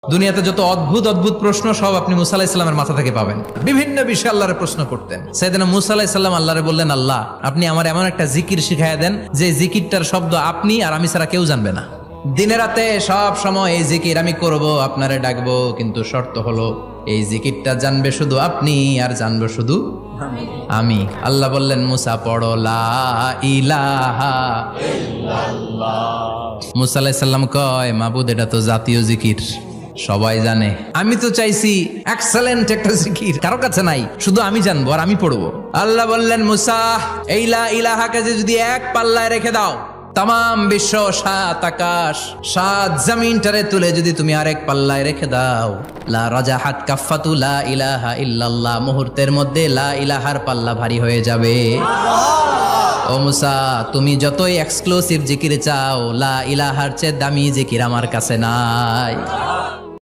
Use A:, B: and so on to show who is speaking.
A: দুনিয়াতে যত অদ্ভুত অদ্ভুত প্রশ্ন সব আপনি মুসা আলাইহিস সালামের মাথা থেকে পাবেন। বিভিন্ন বিষয়ে আল্লাহরে প্রশ্ন করতেন। সাইয়েদনা মুসা আলাইহিস সালাম আল্লাহরে বললেন, আল্লাহ আপনি আমার এমন একটা জিকির শিখাইয়া দেন যে জিকিরটার শব্দ আপনি আর আমি ছাড়া কেউ জানবে না। দিনে রাতে সব সময় এই জিকির আমি করব, আপনারে ডাকবো, কিন্তু শর্ত হলো এই জিকিরটা জানবে শুধু আপনি আর জানবো শুধু আমি। আল্লাহ বললেন, মুসা পড়ো লা ইলাহা ইল্লাল্লাহ। মুসা আলাইহিস সালাম কয়, মাবুদ এটা তো জাতীয় জিকির, সবাই জানে। আমি তো চাইছি এক্সেলেন্ট একটা জিকির, কারো কাছে নাই, শুধু আমি জানবো আর আমি পড়বো। আল্লাহ বললেন, মুসা এই লা ইলাহাকে যদি এক পাল্লায় রেখে দাও, তাম বিশ্ব, সাত আকাশ, সাত জমিনটারে তুলে যদি তুমি আরেক পাল্লায় রেখে দাও, লা রাজাহাত কাফাতু লা ইলাহা ইল্লাল্লাহ, মুহূর্তের মধ্যে লা ইলাহার পাল্লা ভারী হয়ে যাবে। ও মুসা, তুমি যতই এক্সক্লুসিভ জিকির চাও, লা ইলাহার চেয়ে দামি জিকির আমার কাছে নাই।